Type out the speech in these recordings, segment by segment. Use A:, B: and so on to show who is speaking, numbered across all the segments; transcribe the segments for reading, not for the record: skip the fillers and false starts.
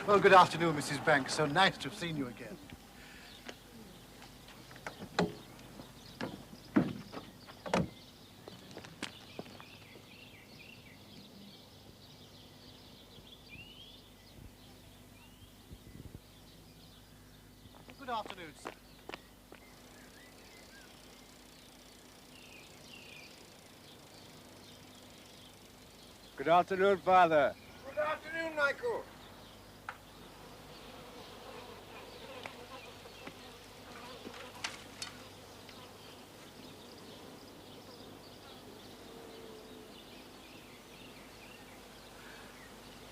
A: Well, good afternoon, Mrs. Banks. So nice to have seen you again. Good afternoon, sir.
B: Good afternoon, Father.
C: Good afternoon, Michael.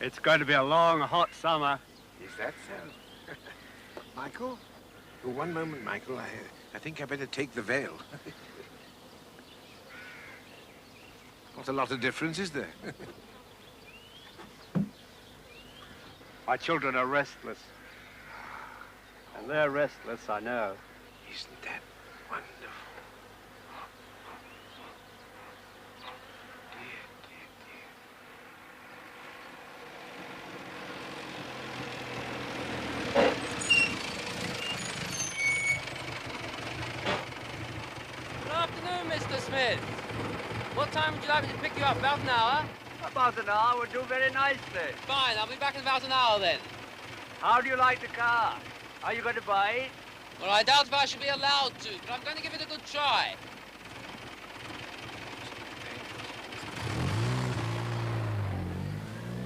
B: It's going to be a long, hot summer.
C: Is that so? Michael? For one moment, Michael, I think I better take the veil. Not a lot of difference, is there?
B: My children are restless. And they're restless, I know.
C: Isn't that wonderful? Dear, dear, dear.
D: Good afternoon, Mr. Smith. What time would you like me to pick you up? About an hour?
E: About an hour would do very nicely.
D: Fine, I'll be back in about an hour then.
E: How do you like the car? Are you going to buy it?
D: Well, I doubt if I should be allowed to, but I'm going to give it a good try.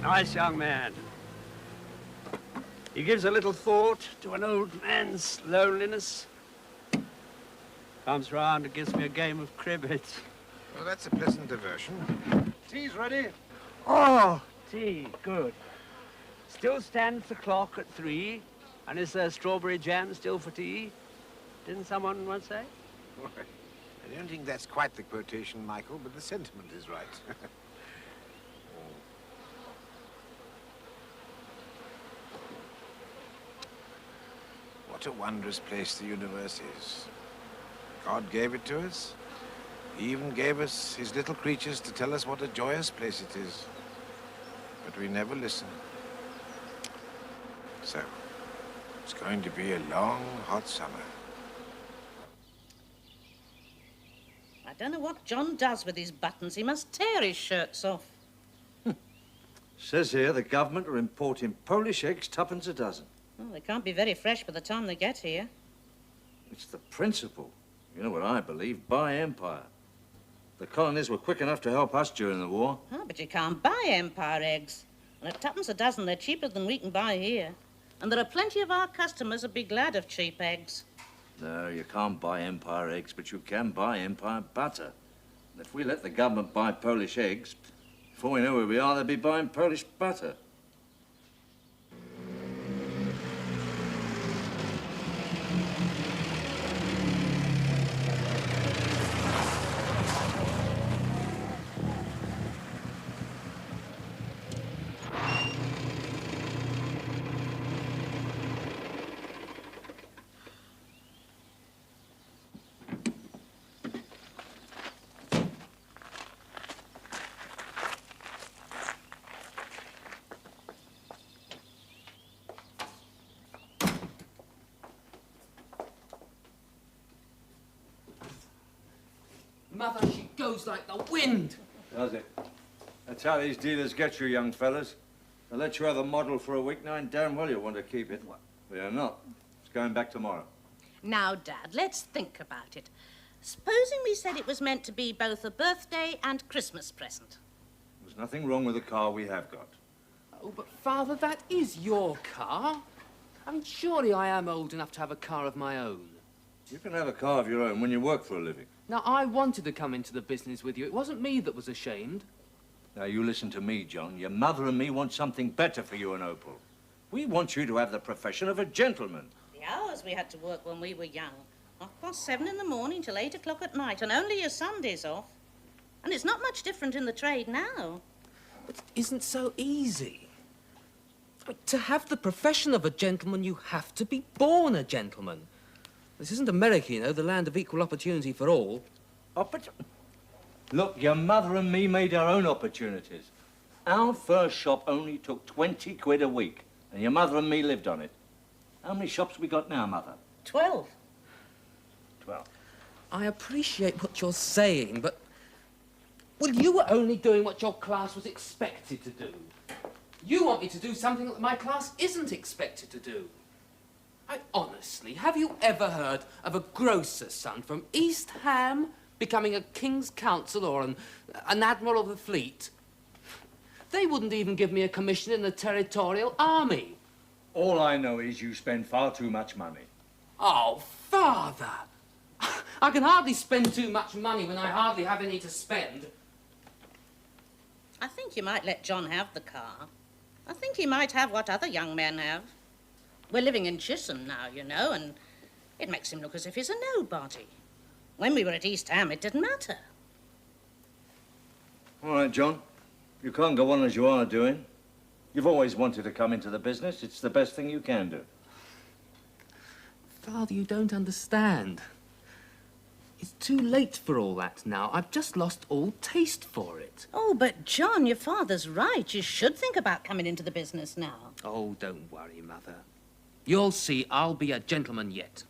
B: Nice young man. He gives a little thought to an old man's loneliness. Comes round and gives me a game of cribbage.
C: Well, that's a pleasant diversion.
A: Tea's ready.
B: Oh, tea, good. Still stands the clock at 3, and is there strawberry jam still for tea? Didn't someone once say?
C: Well, I don't think that's quite the quotation, Michael, but the sentiment is right. What a wondrous place the universe is. God gave it to us. He even gave us his little creatures to tell us what a joyous place it is. But we never listen. So, it's going to be a long, hot summer.
F: I don't know what John does with his buttons. He must tear his shirts off.
G: Says here the government are importing Polish eggs, tuppence a dozen.
F: Well, they can't be very fresh by the time they get here.
G: It's the principle. You know what I believe? Buy empire. The colonies were quick enough to help us during the war.
F: Oh, but you can't buy empire eggs. And at tuppence a dozen, they're cheaper than we can buy here. And there are plenty of our customers who'd be glad of cheap eggs.
G: No, you can't buy empire eggs, but you can buy empire butter. And if we let the government buy Polish eggs, before we know where we are, they'll be buying Polish butter.
D: Mother, she goes like the wind.
G: Does it? That's how these dealers get you, young fellas. They'll let you have the model for a week, knowing damn well you want to keep it. But you're not. It's going back tomorrow.
F: Now, Dad, let's think about it. Supposing we said it was meant to be both a birthday and Christmas present.
G: There's nothing wrong with the car we have got.
D: Oh, but Father, that is your car. I mean, surely I am old enough to have a car of my own.
G: You can have a car of your own when you work for a living.
D: Now, I wanted to come into the business with you. It wasn't me that was ashamed.
G: Now, you listen to me, John. Your mother and me want something better for you and Opal. We want you to have the profession of a gentleman.
F: The hours we had to work when we were young. 7:30 in the morning till 8 o'clock at night, and only your Sundays off. And it's not much different in the trade now.
D: But it isn't so easy. To have the profession of a gentleman, you have to be born a gentleman. This isn't America, you know, the land of equal opportunity for all.
G: Look, your mother and me made our own opportunities. Our first shop only took 20 quid a week, And your mother and me lived on it. How many shops we got now, Mother?
F: 12.
G: 12.
D: I appreciate what you're saying, but... Well, you were only doing what your class was expected to do. You want me to do something that my class isn't expected to do. Honestly, have you ever heard of a grocer's son from East Ham becoming a King's Counsel or an Admiral of the Fleet? They wouldn't even give me a commission in the Territorial Army.
G: All I know is you spend far too much money.
D: Oh, Father! I can hardly spend too much money when I hardly have any to spend.
F: I think you might let John have the car. I think he might have what other young men have. We're living in Chisholm now, you know, and it makes him look as if he's a nobody. When we were at East Ham, it didn't matter.
G: All right, John. You can't go on as you are doing. You've always wanted to come into the business. It's the best thing you can do.
D: Father, you don't understand. It's too late for all that now. I've just lost all taste for it.
F: Oh, but John, your father's right. You should think about coming into the business now.
D: Oh, don't worry, Mother. You'll see I'll be a gentleman yet.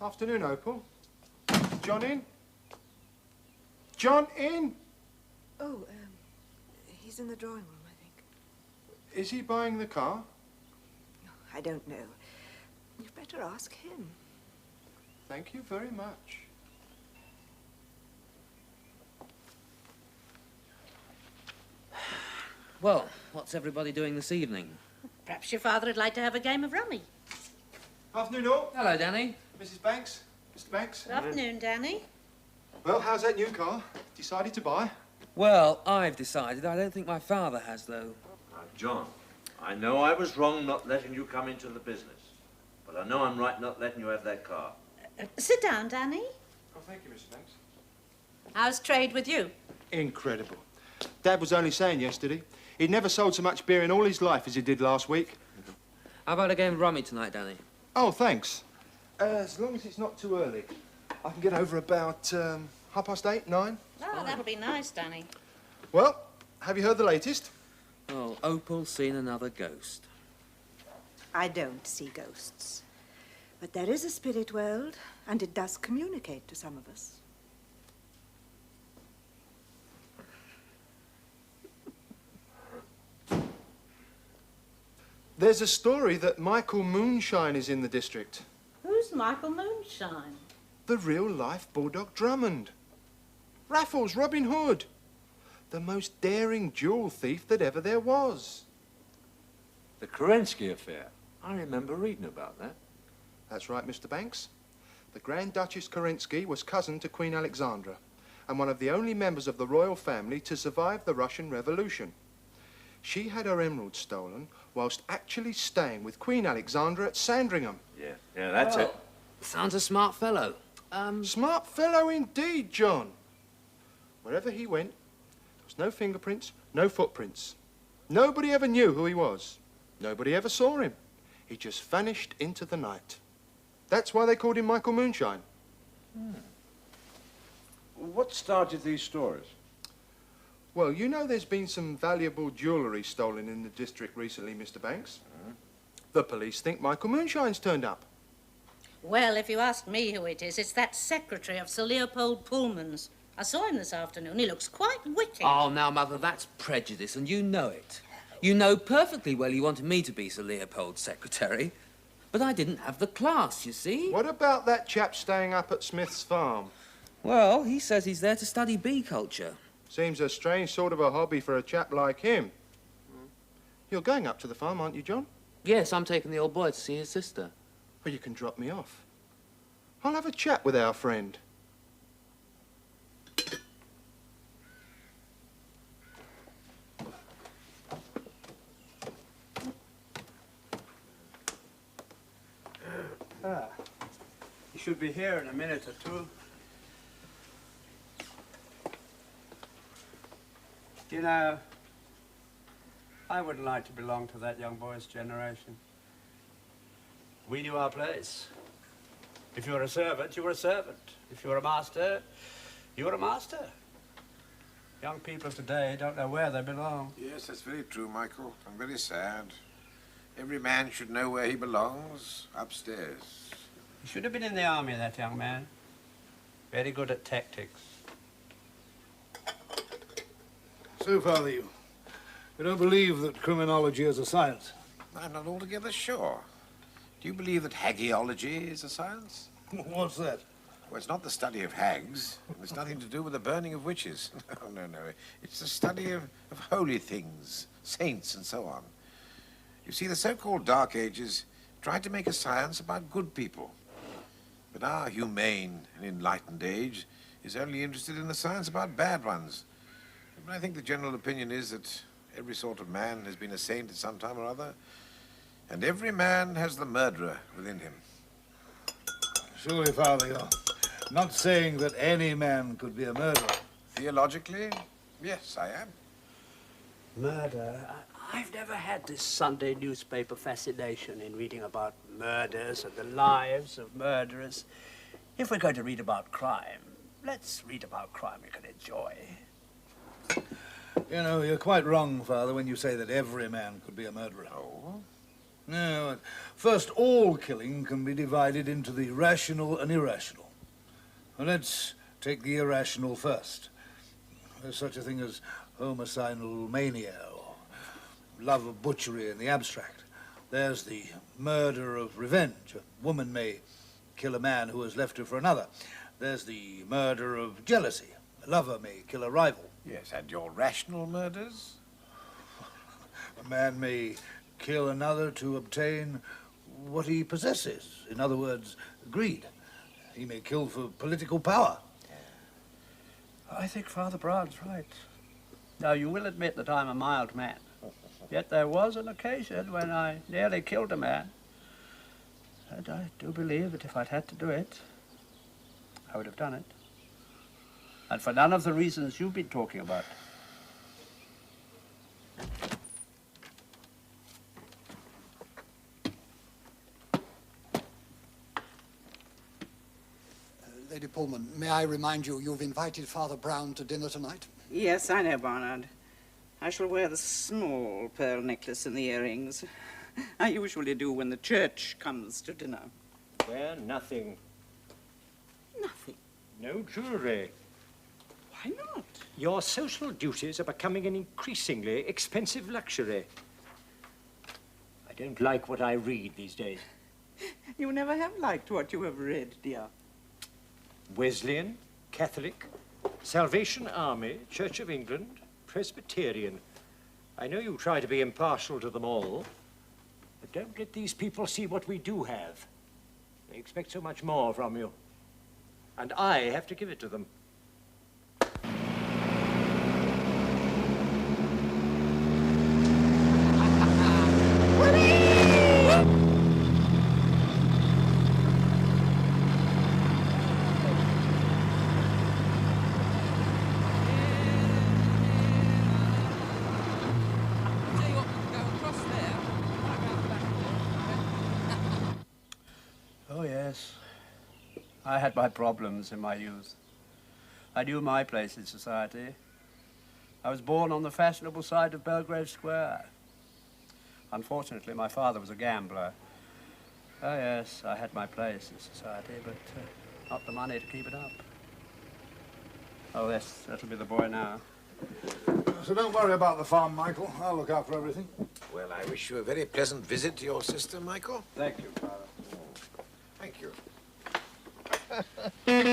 H: Afternoon, Opal. John in? John in?
I: Oh, he's in the drawing room, I think.
H: Is he buying the car?
I: I don't know. You'd better ask him.
H: Thank you very much.
D: Well, what's everybody doing this evening?
F: Perhaps your father would like to have a game of rummy.
H: Afternoon, all.
D: Hello, Danny.
H: Mrs. Banks? Mr. Banks?
F: Good afternoon, Danny.
H: Well, how's that new car? Decided to buy?
D: Well, I've decided. I don't think my father has, though.
G: Now, John, I know I was wrong not letting you come into the business. But I know I'm right not letting you have that car.
F: Sit down, Danny.
H: Oh, thank you, Mrs. Banks.
F: How's trade with you?
H: Incredible. Dad was only saying yesterday he'd never sold so much beer in all his life as he did last week.
D: How about a game of rummy tonight, Danny?
H: Oh, thanks. As long as it's not too early. I can get over about 8:30, 9.
F: Oh, that'll be nice, Danny.
H: Well, have you heard the latest?
D: Oh, Opal's seen another ghost.
I: I don't see ghosts. But there is a spirit world, and it does communicate to some of us.
H: There's a story that Michael Moonshine is in the district.
F: Who's Michael Moonshine?
H: The real-life Bulldog Drummond. Raffles Robin Hood. The most daring jewel thief that ever there was.
G: The Kerensky affair. I remember reading about that.
H: That's right, Mr. Banks. The Grand Duchess Kerensky was cousin to Queen Alexandra and one of the only members of the royal family to survive the Russian Revolution. She had her emeralds stolen whilst actually staying with Queen Alexandra at Sandringham.
G: Yeah, that's it.
D: Sounds a smart fellow.
H: Smart fellow indeed, John. Wherever he went, there was no fingerprints, no footprints. Nobody ever knew who he was. Nobody ever saw him. He just vanished into the night. That's why they called him Michael Moonshine.
G: What started these stories?
H: Well, you know there's been some valuable jewellery stolen in the district recently, Mr. Banks. The police think Michael Moonshine's turned up.
F: Well, if you ask me who it is, it's that secretary of Sir Leopold Pullman's. I saw him this afternoon. He looks quite wicked.
D: Oh, now, Mother, that's prejudice, and you know it. You know perfectly well you wanted me to be Sir Leopold's secretary. But I didn't have the class, you see.
H: What about that chap staying up at Smith's farm?
D: Well, he says he's there to study bee culture.
H: Seems a strange sort of a hobby for a chap like him. You're going up to the farm, aren't you, John?
D: Yes, I'm taking the old boy to see his sister.
H: Well, you can drop me off. I'll have a chat with our friend.
B: He should be here in a minute or two. You know, I wouldn't like to belong to that young boy's generation. We knew our place. If you were a servant, you were a servant. If you were a master, you were a master. Young people today don't know where they belong.
C: Yes, that's very true, Michael, and very sad. Every man should know where he belongs, upstairs.
B: He should have been in the army, that young man. Very good at tactics.
J: So, Father, you don't believe that criminology is a science?
C: I'm not altogether sure. Do you believe that hagiology is a science?
J: What's that?
C: Well, it's not the study of hags. It's nothing to do with the burning of witches. No. It's the study of holy things, saints, and so on. You see, the so-called Dark Ages tried to make a science about good people. But our humane and enlightened age is only interested in the science about bad ones. But I think the general opinion is that every sort of man has been a saint at some time or other, and every man has the murderer within him.
J: Surely, Father, you're not saying that any man could be a murderer.
C: Theologically, yes, I am.
B: Murder? I've never had this Sunday newspaper fascination in reading about murders and the lives of murderers. If we're going to read about crime, let's read about crime we can enjoy.
J: You know, you're quite wrong, Father, when you say that every man could be a murderer.
C: Oh?
J: No, first, all killing can be divided into the rational and irrational. Well, let's take the irrational first. There's such a thing as homicidal mania or love of butchery in the abstract. There's the murder of revenge. A woman may kill a man who has left her for another. There's the murder of jealousy. A lover may kill a rival.
C: Yes, and your rational murders?
J: A man may kill another to obtain what he possesses. In other words, greed. He may kill for political power.
B: I think Father Brown's right. Now, you will admit that I'm a mild man. Yet there was an occasion when I nearly killed a man. And I do believe that if I'd had to do it, I would have done it. And for none of the reasons you've been talking about.
K: Lady Pullman, may I remind you, you've invited Father Brown to dinner tonight?
L: Yes, I know, Barnard. I shall wear the small pearl necklace and the earrings. I usually do when the church comes to dinner.
M: Wear nothing.
L: Nothing?
M: No jewelry.
L: Why not?
M: Your social duties are becoming an increasingly expensive luxury. I don't like what I read these days.
L: You never have liked what you have read, dear.
M: Wesleyan, Catholic, Salvation Army, Church of England, Presbyterian. I know you try to be impartial to them all, but don't let these people see what we do have. They expect so much more from you, and I have to give it to them.
B: Oh, yes. I had my problems in my youth. I knew my place in society. I was born on the fashionable side of Belgrave Square. Unfortunately, my father was a gambler. Oh, yes, I had my place in society, but not the money to keep it up. Oh, yes, that'll be the boy now.
J: So don't worry about the farm, Michael. I'll look after everything.
C: Well, I wish you a very pleasant visit to your sister, Michael.
J: Thank you, Father.
C: Thank you.
B: Here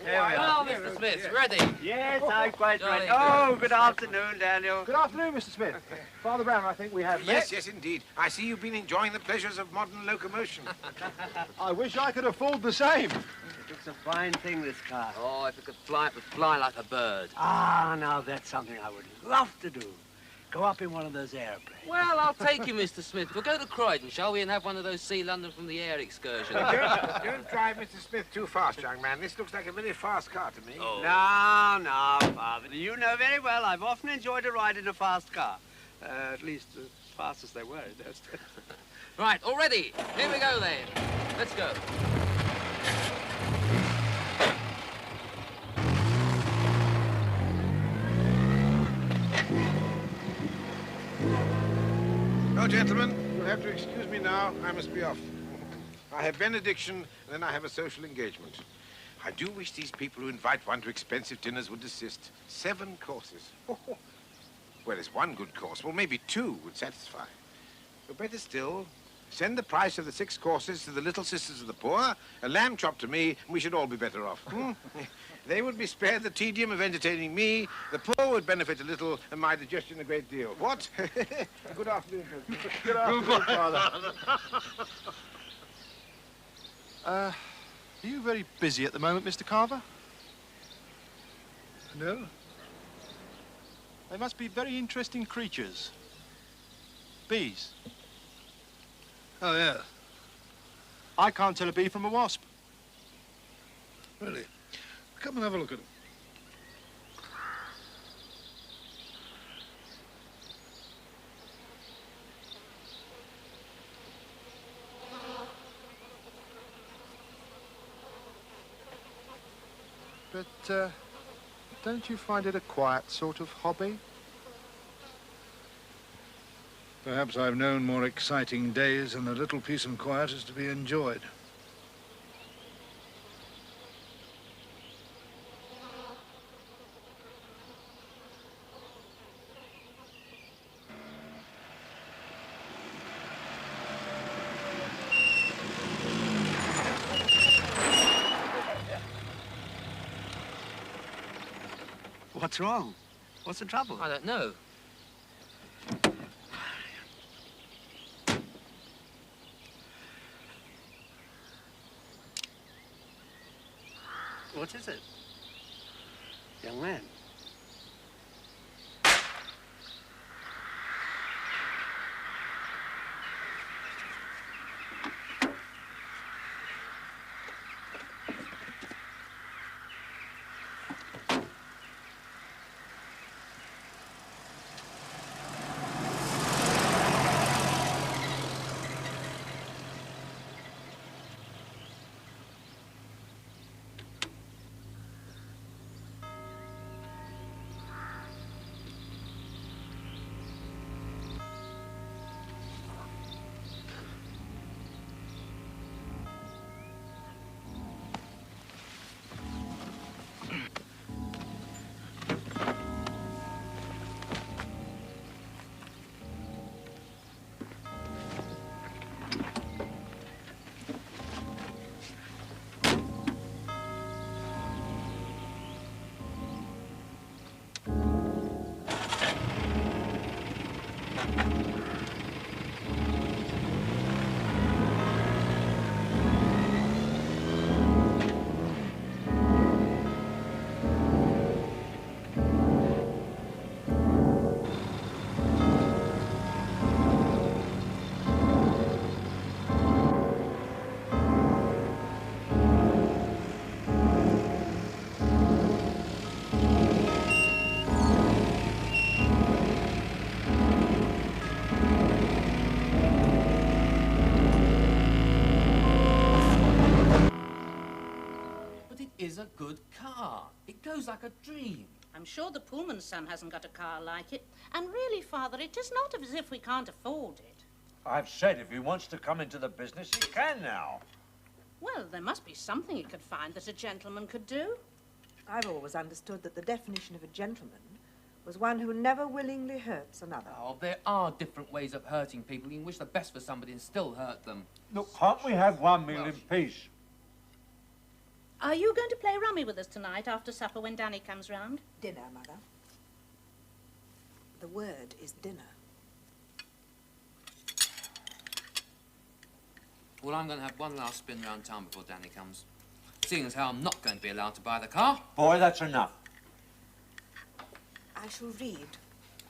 B: we are.
D: Mr. Smith, ready?
B: Yes, I'm quite ready.
D: Jolly
B: Oh, good afternoon, Daniel.
H: Good afternoon, Mr. Smith. Father Brown, I think we have met.
C: Yes, indeed. I see you've been enjoying the pleasures of modern locomotion.
H: I wish I could afford the same.
B: It's a fine thing, this car.
D: Oh, if it could fly, it would fly like a bird.
B: Ah, now that's something I would love to do.
N: go up in one of those airplanes.
D: Well, I'll take you, Mr. Smith. We'll go to Croydon, shall we, and have one of those see London from the air excursions.
C: Don't drive Mr. Smith too fast, young man. This looks like a very fast car to me.
N: Oh. No, Father. You know very well I've often enjoyed a ride in a fast car. At least as fast as they were in those days.
D: Right, all ready. Here we go, then. Let's go.
C: Oh, gentlemen, you'll have to excuse me now. I must be off. I have benediction, and then I have a social engagement. I do wish these people who invite one to expensive dinners would desist. 7 courses. Well, it's one good course. Well, maybe 2 would satisfy. Or better still, send the price of the 6 courses to the Little Sisters of the Poor, a lamb chop to me, and we should all be better off. They would be spared the tedium of entertaining me, the poor would benefit a little, and my digestion a great deal. What? Good afternoon, gentlemen. Good afternoon, Father.
H: Are you very busy at the moment, Mr. Carver?
J: No?
H: They must be very interesting creatures. Bees.
J: Oh, yeah.
H: I can't tell a bee from a wasp.
J: Really? Come and have a look at them.
H: But, don't you find it a quiet sort of hobby?
J: Perhaps I've known more exciting days, and a little peace and quiet is to be enjoyed.
N: What's wrong? What's the trouble?
D: I don't know.
N: What is it? Young man.
D: Is a good car. It goes like a dream.
F: I'm sure the Pullman son hasn't got a car like it. And really, Father, it is not as if we can't afford it.
M: I've said if he wants to come into the business, he can now.
F: Well, there must be something he could find that a gentleman could do.
I: I've always understood that the definition of a gentleman was one who never willingly hurts another.
D: Oh, there are different ways of hurting people. You can wish the best for somebody and still hurt them.
M: Look, can't we have one meal in peace?
F: Are you going to play rummy with us tonight after supper when Danny comes round?
I: Dinner, Mother. The word is dinner.
D: Well, I'm going to have one last spin round town before Danny comes. Seeing as how I'm not going to be allowed to buy the car.
M: Boy, that's enough.
I: I shall read.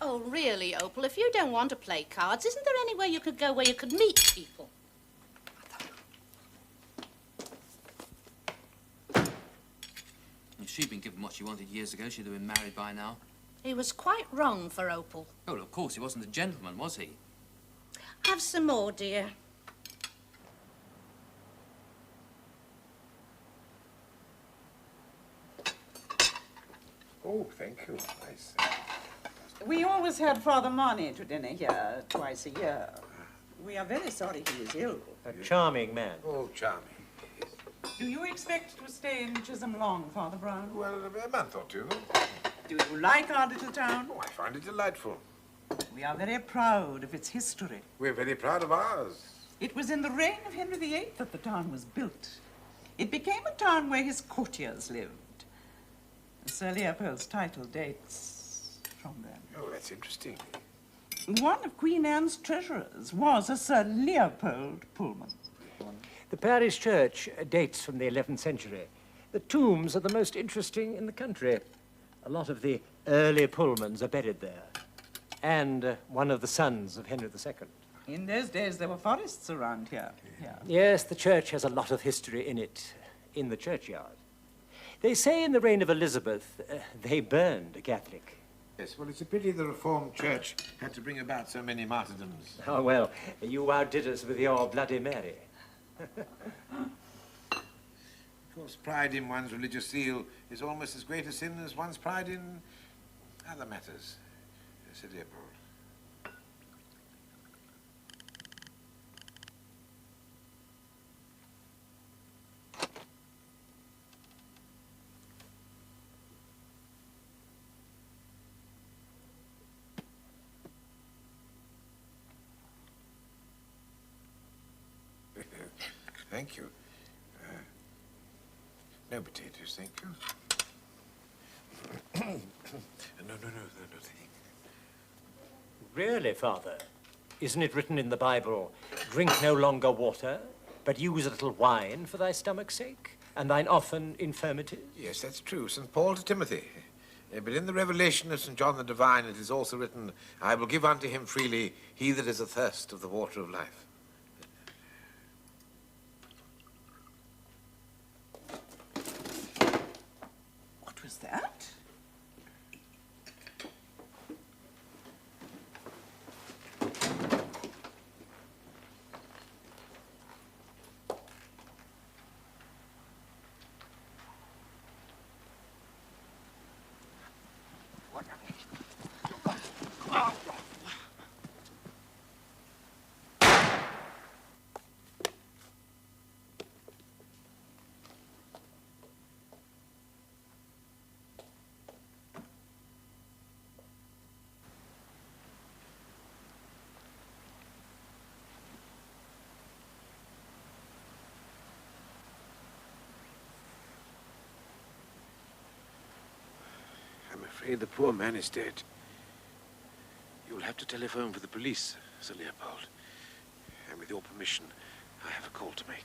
F: Oh, really, Opal, if you don't want to play cards, isn't there anywhere you could go where you could meet people?
D: If she'd been given what she wanted years ago, she'd have been married by now.
F: He was quite wrong for Opal.
D: Oh, well, of course, he wasn't a gentleman, was he?
F: Have some more, dear.
C: Oh, thank you. Nice.
L: We always had Father Marney to dinner here twice a year. We are very sorry he is ill.
M: A charming man.
C: Oh, charming.
L: Do you expect to stay in Chisholm long, Father Brown?
C: Well, a month or two.
L: Do you like our little town?
C: Oh, I find it delightful.
L: We are very proud of its history.
C: We're very proud of ours.
L: It was in the reign of Henry VIII that the town was built. It became a town where his courtiers lived. Sir Leopold's title dates from then.
C: Oh, that's interesting.
L: One of Queen Anne's treasurers was a Sir Leopold Pullman.
M: The parish church dates from the 11th century. The tombs are the most interesting in the country. A lot of the early Pullmans are buried there. And one of the sons of Henry II.
L: In those days, there were forests around here.
M: Yes, the church has a lot of history in it, in the churchyard. They say in the reign of Elizabeth, they burned a Catholic.
C: Yes, well, it's a pity the Reformed Church had to bring about so many martyrdoms.
M: Oh, well, you outdid us with your Bloody Mary.
C: Of course, pride in one's religious zeal is almost as great a sin as one's pride in other matters, said Leopold. Thank you. No potatoes, thank you. No, thank
M: Really, Father? Isn't it written in the Bible, drink no longer water, but use a little wine for thy stomach's sake, and thine often infirmities?
C: Yes, that's true. St. Paul to Timothy. But in the revelation of St. John the Divine, it is also written, I will give unto him freely he that is athirst of the water of life.
L: What was that?
C: I'm afraid the poor man is dead. You'll have to telephone for the police, Sir Leopold. And with your permission, I have a call to make.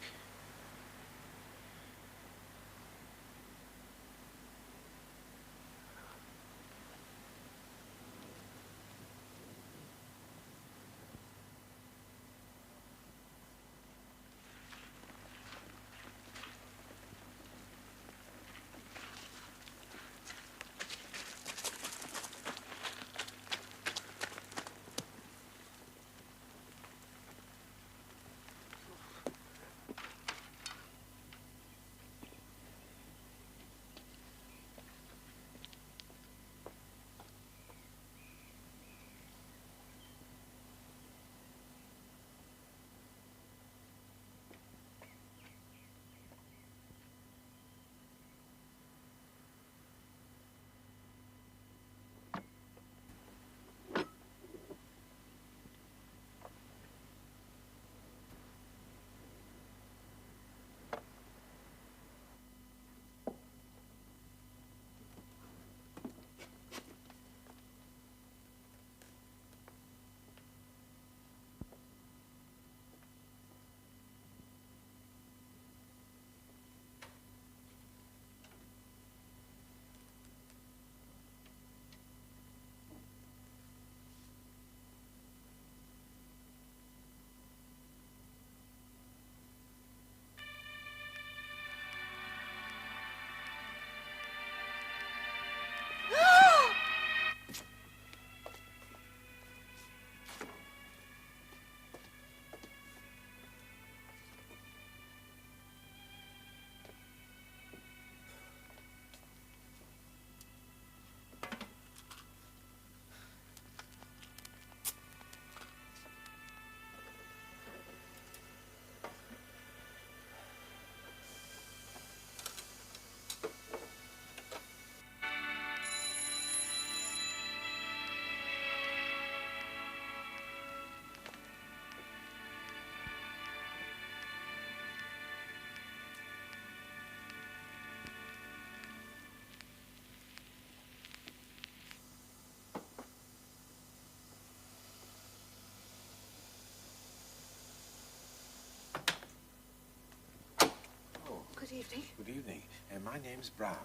I: evening.
C: Good evening. My name's Brown.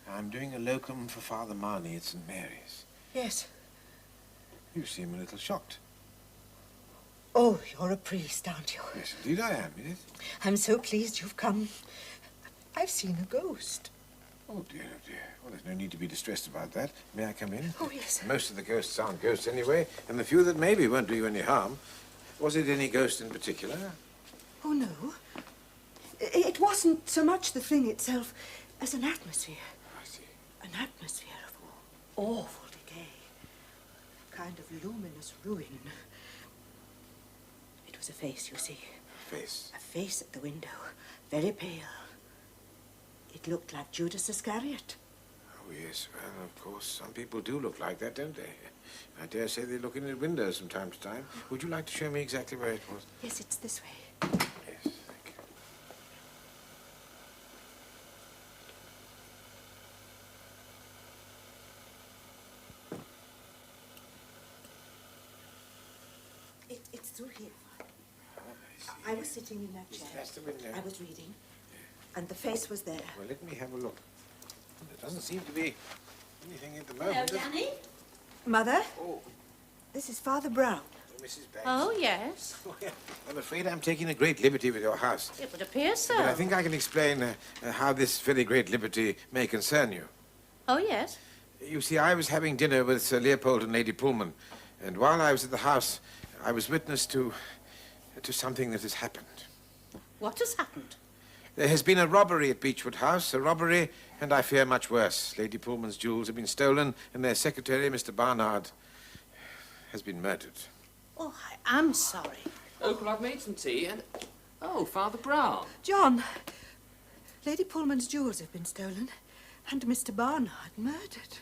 C: I'm doing a locum for Father Marney at St. Mary's.
I: Yes.
C: You seem a little shocked.
I: Oh, you're a priest, aren't you?
C: Yes, indeed I am, Edith.
I: I'm so pleased you've come. I've seen a ghost.
C: Oh, dear, oh, dear. Well, there's no need to be distressed about that. May I come in?
I: Oh, yes.
C: Most of the ghosts aren't ghosts anyway, and the few that maybe won't do you any harm. Was it any ghost in particular?
I: Oh, no. It wasn't so much the thing itself as an atmosphere.
C: I see.
I: An atmosphere of awful decay. A kind of luminous ruin. It was a face, you see.
C: A face?
I: A face at the window. Very pale. It looked like Judas Iscariot.
C: Oh, yes. Well, of course, some people do look like that, don't they? I dare say they look in at windows from time to time. Would you like to show me exactly where it was?
I: Yes, it's this way.
C: Yes, thank you.
I: It's through here. I was sitting in that chair.
C: That's the window.
I: I was reading. And the face was there.
C: Well, let me have a look. There doesn't seem to be anything at the
F: Hello,
C: moment.
F: Danny.
I: Mother?
C: Oh.
I: This is Father Brown.
C: Mrs. Banks.
F: Oh, yes.
C: Oh, yeah. I'm afraid I'm taking a great liberty with your house.
F: It would appear so.
C: But I think I can explain how this very great liberty may concern you.
F: Oh, yes.
C: You see, I was having dinner with Sir Leopold and Lady Pullman, and while I was at the house, I was witness to something that has happened.
F: What has happened?
C: There has been a robbery at Beachwood House, a robbery, and I fear much worse. Lady Pullman's jewels have been stolen, and their secretary, Mr. Barnard, has been murdered.
F: Oh, I am sorry.
D: Uncle, I've made some tea and... Oh, Father Brown.
I: John, Lady Pullman's jewels have been stolen and Mr. Barnard murdered.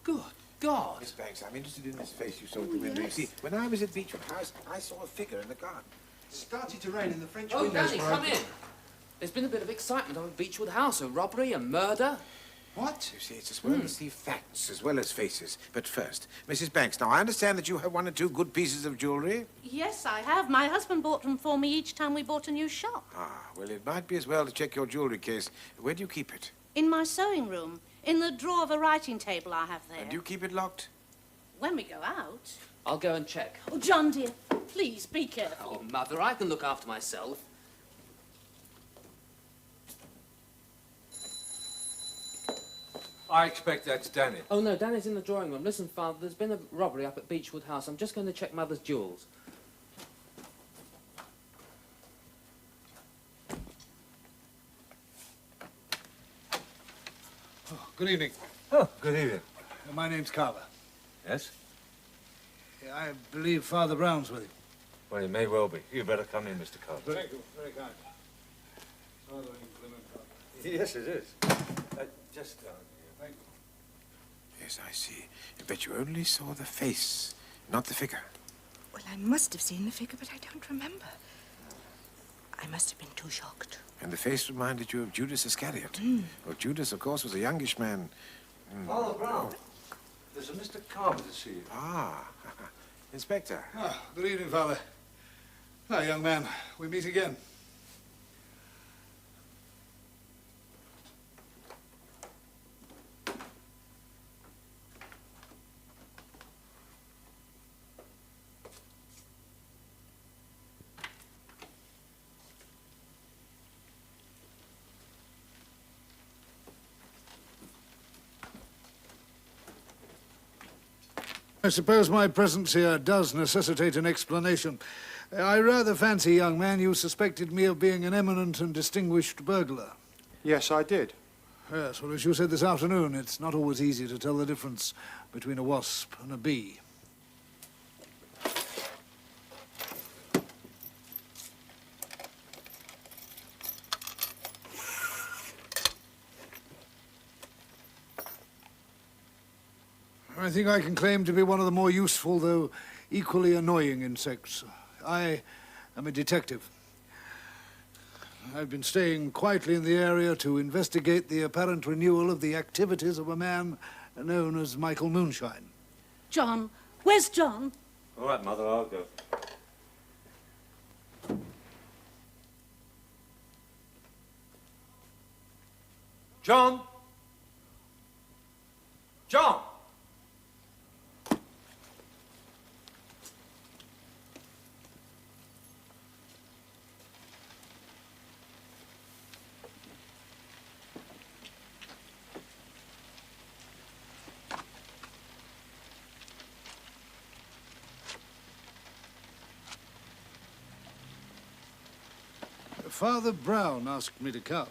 D: Good God.
C: Miss Banks, I'm interested in this face you saw at the window.
I: Yes.
C: You see, when I was at Beachwood House, I saw a figure in the garden.
H: It started to rain in the French
D: Oh,
H: windows.
D: Danny,
H: were
D: come
H: open.
D: in. There's been a bit of excitement over Beachwood House, a robbery, a murder.
C: What? You see, it's as well to see facts as well as faces. But first, Mrs. Banks, now I understand that you have one or two good pieces of jewellery.
F: Yes, I have. My husband bought them for me each time we bought a new shop.
C: Ah, well, it might be as well to check your jewellery case. Where do you keep it?
F: In my sewing room. In the drawer of a writing table I have there.
C: And do you keep it locked?
F: When we go out.
D: I'll go and check.
F: Oh, John, dear, please be careful.
D: Oh, Mother, I can look after myself.
J: I expect that's Danny.
D: Oh, no, Danny's in the drawing room. Listen, Father, there's been a robbery up at Beachwood House. I'm just going to check Mother's jewels.
J: Oh, good evening.
O: Oh, good evening.
J: My name's Carver.
O: Yes?
J: I believe Father Brown's with you.
O: Well, he may well be. You better come in, Mr. Carver.
J: Thank you. Very kind. Father Inclement Carver.
O: Yes, it is. Just down here.
J: Thank you.
C: Yes, I see. But you only saw the face, not the figure.
I: Well, I must have seen the figure, but I don't remember. I must have been too shocked.
C: And the face reminded you of Judas Iscariot. Well, Judas, of course, was a youngish man.
O: Father Brown, there's a Mr. Carver to see you.
C: Ah, Inspector.
J: Ah, good evening, Father. Now, young man, we meet again. I suppose my presence here does necessitate an explanation. I rather fancy, young man, you suspected me of being an eminent and distinguished burglar.
H: Yes, I did.
J: Yes, well, as you said this afternoon, it's not always easy to tell the difference between a wasp and a bee. I think I can claim to be one of the more useful, though equally annoying insects. I am a detective. I've been staying quietly in the area to investigate the apparent renewal of the activities of a man known as Michael Moonshine.
F: John, where's John?
O: All right, Mother, I'll go.
J: John? John! Father Brown asked me to come.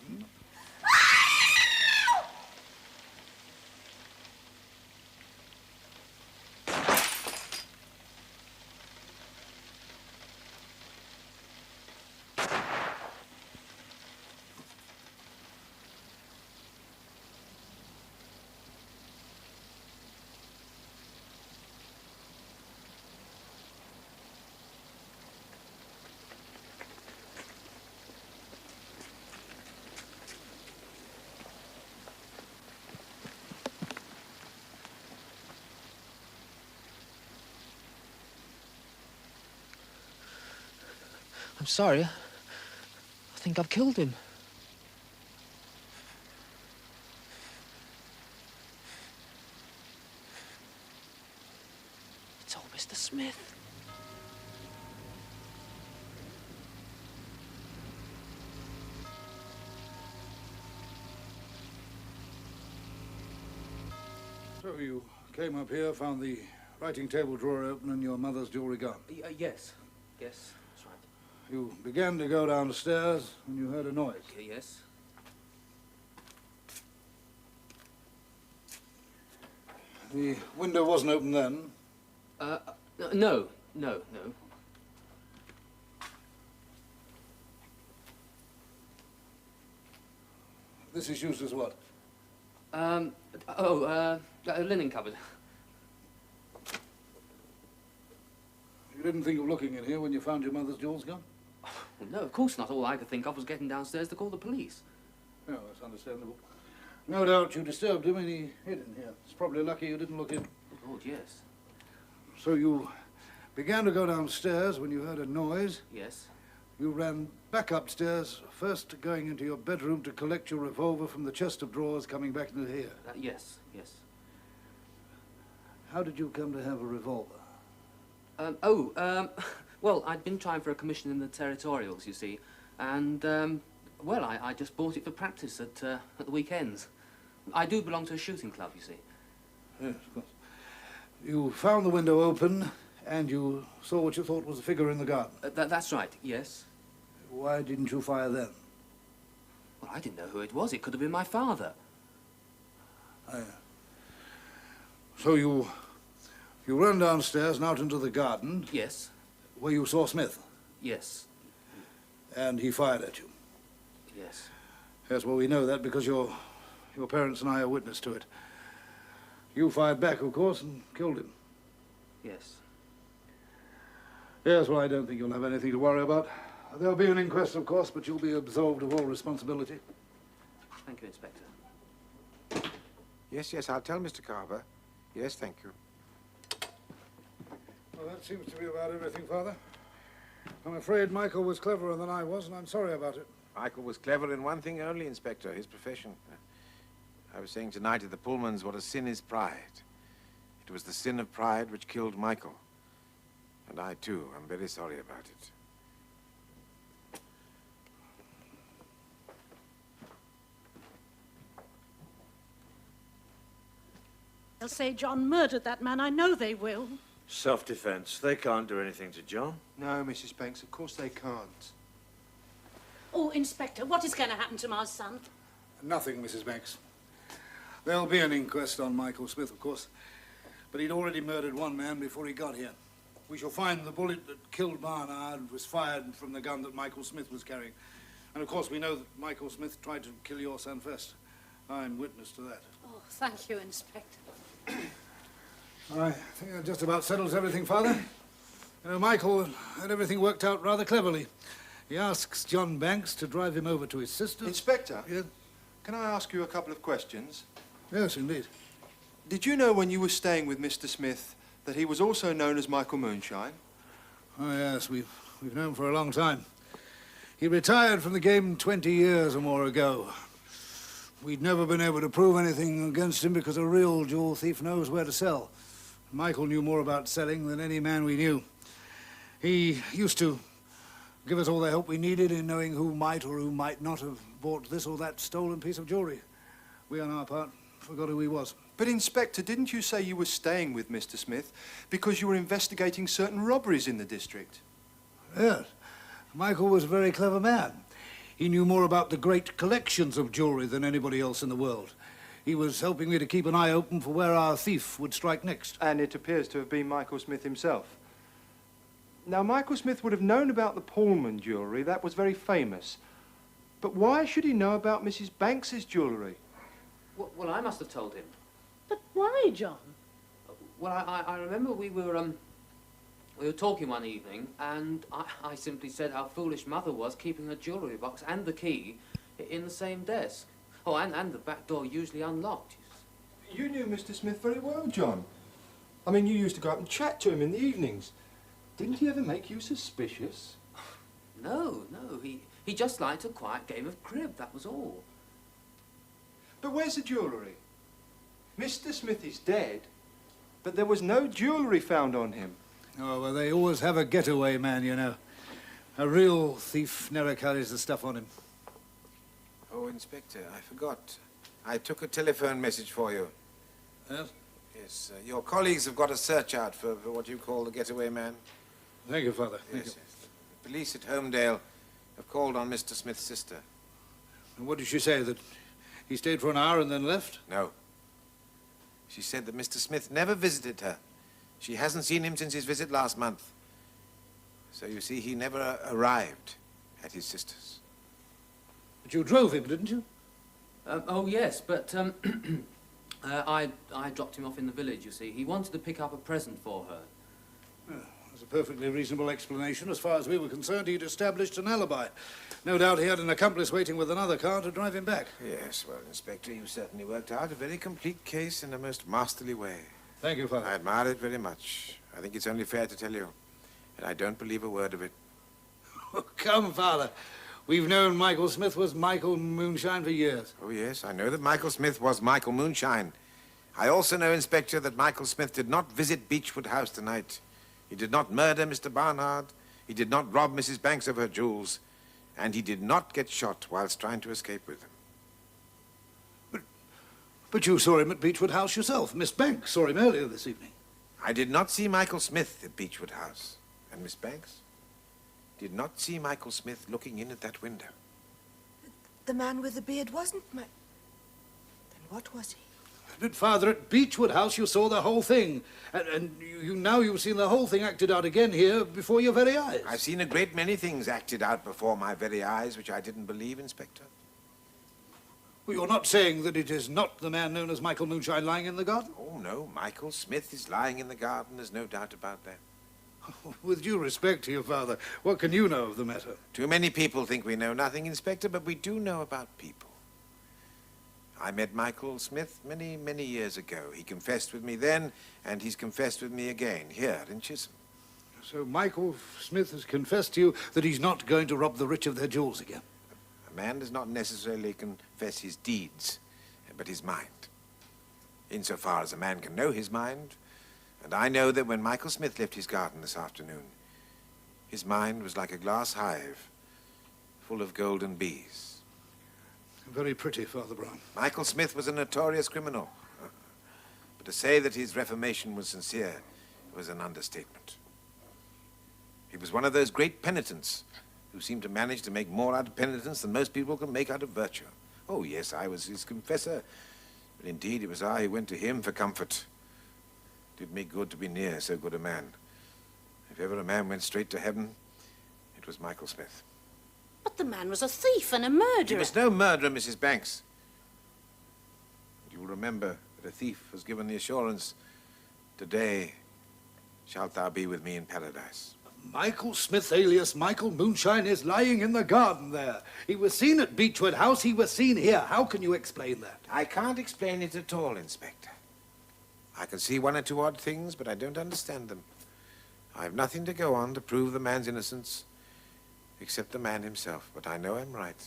D: I'm sorry. I think I've killed him. It's old Mr. Smith.
J: So you came up here, found the writing table drawer open and your mother's jewelry gone?
D: Yes. Yes, that's right.
J: You began to go downstairs when you heard a noise?
D: Yes.
J: The window wasn't open then?
D: No.
J: This is used as what?
D: A linen cupboard.
J: You didn't think of looking in here when you found your mother's jewels gone?
D: Well, no, of course not. All I could think of was getting downstairs to call the police.
J: No, that's understandable. No doubt you disturbed him and he hid in here. It's probably lucky you didn't look in.
D: Lord, yes.
J: So you began to go downstairs when you heard a noise?
D: Yes.
J: You ran back upstairs, first going into your bedroom to collect your revolver from the chest of drawers coming back into here?
D: Yes.
J: How did you come to have a revolver?
D: Well, I'd been trying for a commission in the territorials, you see, and, well, I just bought it for practice at the weekends. I do belong to a shooting club, you see.
J: Yes, of course. You found the window open, and you saw what you thought was a figure in the garden?
D: That's right, yes.
J: Why didn't you fire then?
D: Well, I didn't know who it was. It could have been my father.
J: So you ran downstairs and out into the garden?
D: Yes.
J: Where you saw Smith?
D: Yes.
J: And he fired at you?
D: Yes.
J: Yes, well, we know that because your parents and I are witness to it. You fired back, of course, and killed him.
D: Yes.
J: Yes, well, I don't think you'll have anything to worry about. There'll be an inquest, of course, but you'll be absolved of all responsibility.
D: Thank you, Inspector.
C: Yes, I'll tell Mr. Carver. Yes, thank you.
J: Well, that seems to be about everything, Father. I'm afraid Michael was cleverer than I was, and I'm sorry about it.
C: Michael was clever in one thing only, Inspector, his profession. I was saying tonight at the Pullmans what a sin is pride. It was the sin of pride which killed Michael. And I, too, am very sorry about it.
F: They'll say John murdered that man. I know they will.
G: Self-defense. They can't do anything to John.
H: No, Mrs. Banks, of course they can't.
F: Oh, Inspector, what is going to happen to my son?
J: Nothing, Mrs. Banks. There'll be an inquest on Michael Smith, of course. But he'd already murdered one man before he got here. We shall find the bullet that killed Maynard was fired from the gun that Michael Smith was carrying. And, of course, we know that Michael Smith tried to kill your son first. I'm witness to that.
F: Oh, thank you, Inspector.
J: I think that just about settles everything, Father. You know, Michael had everything worked out rather cleverly. He asks John Banks to drive him over to his sister.
H: Inspector?
J: Yes?
H: Can I ask you a couple of questions?
J: Yes, indeed.
H: Did you know when you were staying with Mr. Smith that he was also known as Michael Moonshine?
J: Oh, yes, we've known for a long time. He retired from the game 20 years or more ago. We'd never been able to prove anything against him because a real jewel thief knows where to sell. Michael knew more about selling than any man we knew. He used to give us all the help we needed in knowing who might or who might not have bought this or that stolen piece of jewelry. We, on our part, forgot who he was.
H: But, Inspector, didn't you say you were staying with Mr. Smith because you were investigating certain robberies in the district?
J: Yes. Michael was a very clever man. He knew more about the great collections of jewelry than anybody else in the world. He was helping me to keep an eye open for where our thief would strike next.
H: And it appears to have been Michael Smith himself. Now, Michael Smith would have known about the Pullman jewelry. That was very famous. But why should he know about Mrs. Banks's jewelry?
D: Well, I must have told him.
F: But why, John?
D: Well, I remember we were talking one evening, and I simply said how foolish Mother was keeping her jewellery box and the key in the same desk. Oh, and the back door usually unlocked.
H: You knew Mr. Smith very well, John. I mean, you used to go out and chat to him in the evenings. Didn't he ever make you suspicious?
D: No. He just liked a quiet game of crib, that was all.
H: But where's the jewellery? Mr. Smith is dead, but there was no jewellery found on him.
J: Oh, well, they always have a getaway man, you know. A real thief never carries the stuff on him.
C: Oh, Inspector, I forgot. I took a telephone message for you.
J: Yes?
C: Yes, your colleagues have got a search out for what you call the getaway man.
J: Thank you, Father. Thank
C: Yes,
J: you.
C: yes. The police at Homedale have called on Mr. Smith's sister.
J: And what did she say, that he stayed for an hour and then left?
C: No. She said that Mr. Smith never visited her. She hasn't seen him since his visit last month. So you see, he never arrived at his sister's.
J: But you drove him, didn't you?
D: Oh, yes, but I dropped him off in the village, you see. He wanted to pick up a present for her.
J: That's a perfectly reasonable explanation. As far as we were concerned, he'd established an alibi. No doubt he had an accomplice waiting with another car to drive him back.
C: Yes, well, Inspector, you certainly worked out a very complete case in a most masterly way.
J: Thank you, Father.
C: I admire it very much. I think it's only fair to tell you, and I don't believe a word of it.
J: Oh, come, Father. We've known Michael Smith was Michael Moonshine for years.
C: Oh, yes, I know that Michael Smith was Michael Moonshine. I also know, Inspector, that Michael Smith did not visit Beachwood House tonight. He did not murder Mr. Barnard. He did not rob Mrs. Banks of her jewels. And he did not get shot whilst trying to escape with them.
J: But you saw him at Beachwood House yourself. Miss Banks saw him earlier this evening.
C: I did not see Michael Smith at Beachwood House. And Miss Banks did not see Michael Smith looking in at that window.
I: The man with the beard wasn't Then what was he?
J: But, Father, at Beachwood House you saw the whole thing. And now you've seen the whole thing acted out again here before your very eyes.
C: I've seen a great many things acted out before my very eyes which I didn't believe, Inspector.
J: Well, you're not saying that it is not the man known as Michael Moonshine lying in the garden?
C: Oh, no. Michael Smith is lying in the garden. There's no doubt about that.
J: With due respect to you, Father, what can you know of the matter?
C: Too many people think we know nothing, Inspector, but we do know about people. I met Michael Smith many, many years ago. He confessed with me then, and he's confessed with me again, here in Chisholm.
J: So Michael Smith has confessed to you that he's not going to rob the rich of their jewels again?
C: A man does not necessarily confess his deeds, but his mind. Insofar as a man can know his mind, and I know that when Michael Smith left his garden this afternoon, his mind was like a glass hive full of golden bees.
J: Very pretty, Father Brown.
C: Michael Smith was a notorious criminal. But to say that his reformation was sincere was an understatement. He was one of those great penitents who seem to manage to make more out of penitence than most people can make out of virtue. Oh, yes, I was his confessor. But indeed, it was I who went to him for comfort. It did me good to be near so good a man. If ever a man went straight to heaven, it was Michael Smith.
F: But the man was a thief and a murderer.
C: He was no murderer, Mrs. Banks. You will remember that a thief was given the assurance, "Today shalt thou be with me in paradise."
J: Michael Smith, alias Michael Moonshine, is lying in the garden there. He was seen at Beachwood House. He was seen here. How can you explain that?
C: I can't explain it at all, Inspector. I can see one or two odd things, but I don't understand them. I have nothing to go on to prove the man's innocence, except the man himself, but I know I'm right.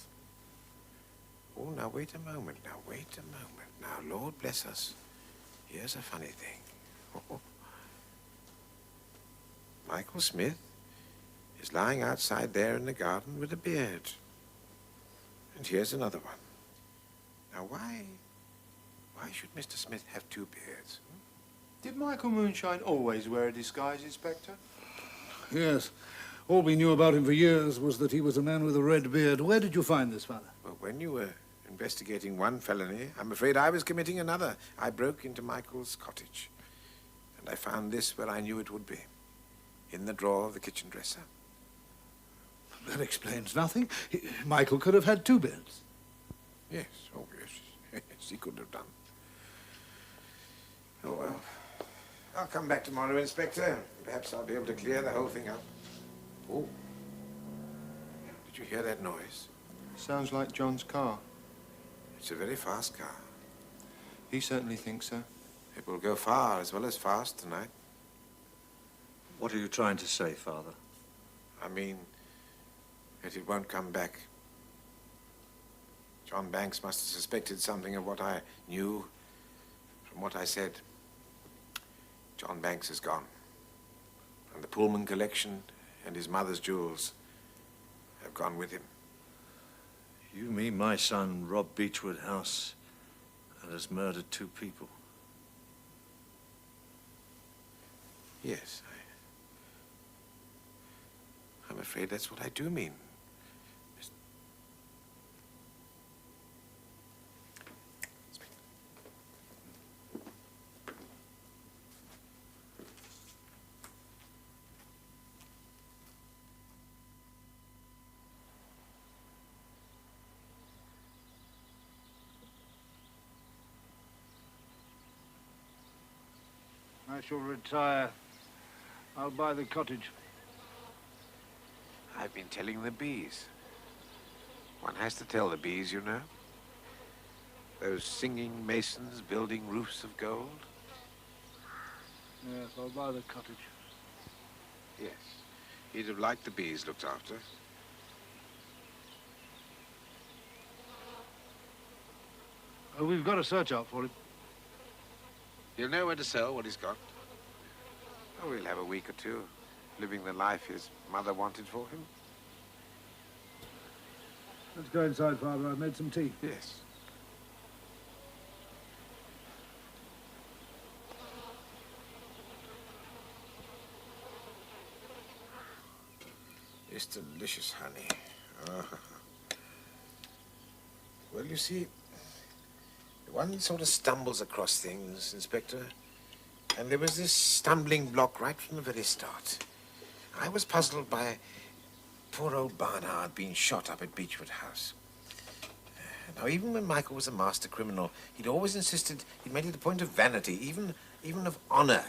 C: Oh, now, wait a moment. Now, wait a moment. Now, Lord bless us. Here's a funny thing. Michael Smith is lying outside there in the garden with a beard. And here's another one. Now, why should Mr. Smith have two beards?
H: Did Michael Moonshine always wear a disguise, Inspector?
J: Yes. All we knew about him for years was that he was a man with a red beard. Where did you find this, Father?
C: Well, when you were investigating one felony, I'm afraid I was committing another. I broke into Michael's cottage, and I found this where I knew it would be, in the drawer of the kitchen dresser.
J: That explains nothing. Michael could have had two beards.
C: Yes, oh yes, yes, he could have done. Oh well, I'll come back tomorrow, Inspector. Perhaps I'll be able to clear the whole thing up. Oh, did you hear that noise?
H: Sounds like John's car.
C: It's a very fast car.
H: He certainly thinks so.
C: It will go far as well as fast tonight.
G: What are you trying to say, Father?
C: I mean that it won't come back. John Banks must have suspected something of what I knew from what I said. John Banks is gone. And the Pullman collection and his mother's jewels have gone with him.
G: You mean my son robbed Beachwood House and has murdered two people?
C: Yes, I'm afraid that's what I do mean.
J: I shall retire. I'll buy the cottage.
C: I've been telling the bees. One has to tell the bees, you know. Those singing masons building roofs of gold.
J: Yes, I'll buy the cottage.
C: Yes. He'd have liked the bees looked after.
J: Oh, we've got a search out for him.
C: He'll know where to sell what he's got. Oh, he'll have a week or two, living the life his mother wanted for him.
J: Let's go inside, Father. I've made some tea.
C: Yes. It's delicious honey. Ah. Well, you see, one sort of stumbles across things, Inspector. And there was this stumbling block right from the very start. I was puzzled by poor old Barnard being shot up at Beachwood House. Now, even when Michael was a master criminal, he'd always insisted, he'd made it a point of vanity, even of honor,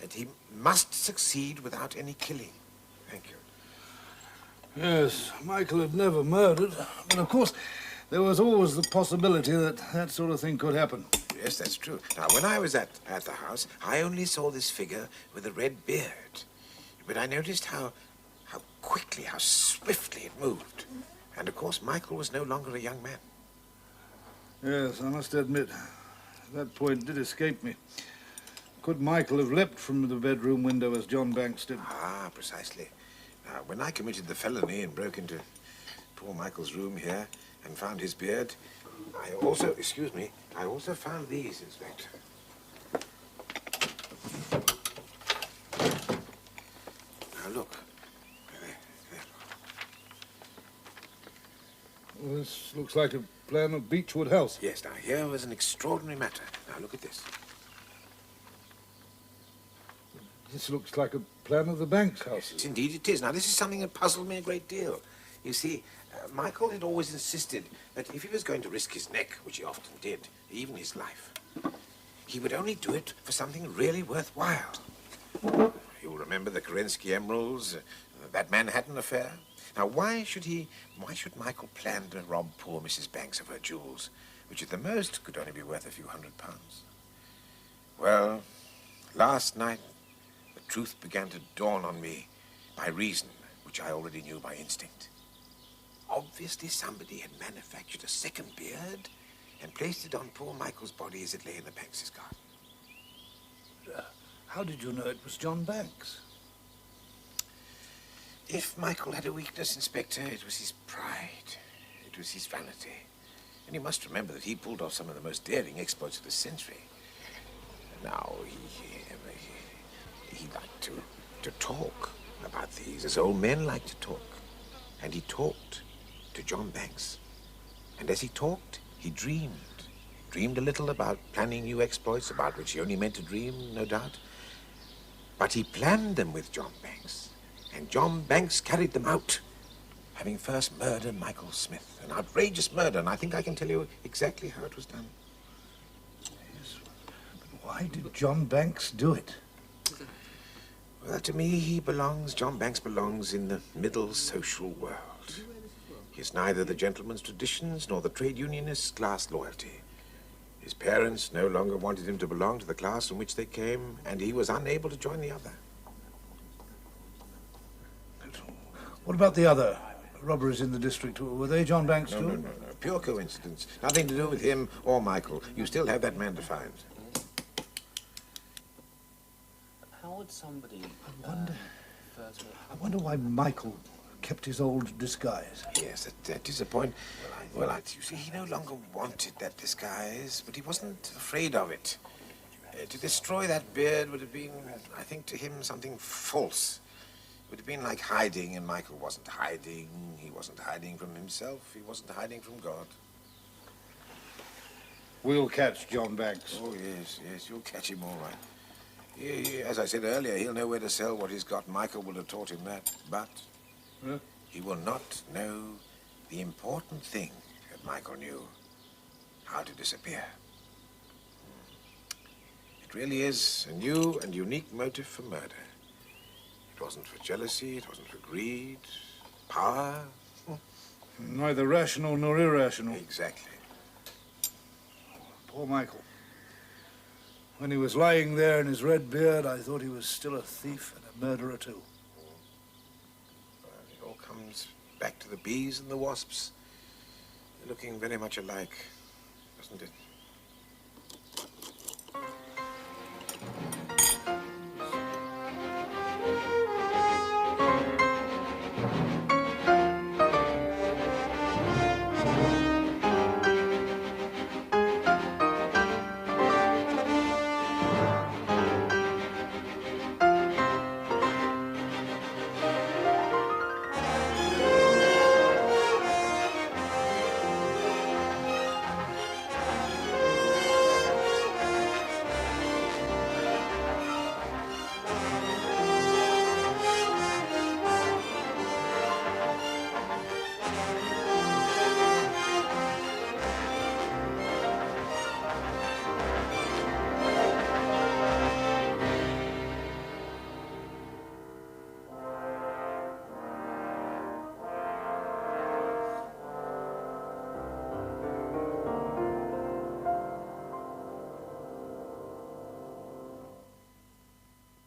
C: that he must succeed without any killing. Thank you.
J: Yes, Michael had never murdered, but of course, there was always the possibility that that sort of thing could happen.
C: Yes, that's true. Now, when I was at the house, I only saw this figure with a red beard. But I noticed how quickly, how swiftly it moved. And, of course, Michael was no longer a young man.
J: Yes, I must admit, that point did escape me. Could Michael have leapt from the bedroom window as John Banks did?
C: Ah, precisely. Now, when I committed the felony and broke into poor Michael's room here and found his beard, I also found these, Inspector. Now, look. There.
J: Well, this looks like a plan of Beachwood House.
C: Yes, now, here was an extraordinary matter. Now, look at this.
J: This looks like a plan of the Banks house.
C: Yes, indeed it is. Now, this is something that puzzled me a great deal. You see, Michael had always insisted that if he was going to risk his neck, which he often did, even his life, he would only do it for something really worthwhile. You'll remember the Kerensky emeralds, that Manhattan affair. Now, why should Michael plan to rob poor Mrs. Banks of her jewels, which at the most could only be worth a few £100? Well, last night, the truth began to dawn on me by reason, which I already knew by instinct. Obviously somebody had manufactured a second beard and placed it on poor Michael's body as it lay in the Banks' garden.
J: How did you know it was John Banks?
C: If Michael had a weakness, Inspector, it was his pride. It was his vanity. And you must remember that he pulled off some of the most daring exploits of the century. Now, he liked to talk about these, as old men like to talk. And he talked to John Banks. And as he talked, he dreamed. Dreamed a little about planning new exploits, about which he only meant to dream, no doubt. But he planned them with John Banks. And John Banks carried them out, having first murdered Michael Smith. An outrageous murder, and I think I can tell you exactly how it was done.
J: Yes, but why did John Banks do it?
C: Well, to me, John Banks belongs in the middle social world. He has neither the gentleman's traditions nor the trade unionist's class loyalty. His parents no longer wanted him to belong to the class from which they came, and he was unable to join the other.
J: What about the other robberies in the district? Were they John Banks too?
C: No. Pure coincidence. Nothing to do with him or Michael. You still have that man to find.
D: How would somebody...
J: I wonder why Michael kept his old disguise.
C: Yes, that is a point. Well, you see, he no longer wanted that disguise, but he wasn't afraid of it. To destroy that beard would have been, I think, to him, something false. It would have been like hiding, and Michael wasn't hiding. He wasn't hiding from himself. He wasn't hiding from God.
J: We'll catch John Banks.
C: Oh, yes, you'll catch him all right. As I said earlier, he'll know where to sell what he's got. Michael will have taught him that, but he will not know the important thing that Michael knew, how to disappear. It really is a new and unique motive for murder. It wasn't for jealousy, it wasn't for greed, power.
J: Neither rational nor irrational.
C: Exactly.
J: Poor Michael. When he was lying there in his red beard, I thought he was still a thief and a murderer too.
C: Well, it all comes back to the bees and the wasps. They're looking very much alike, doesn't it?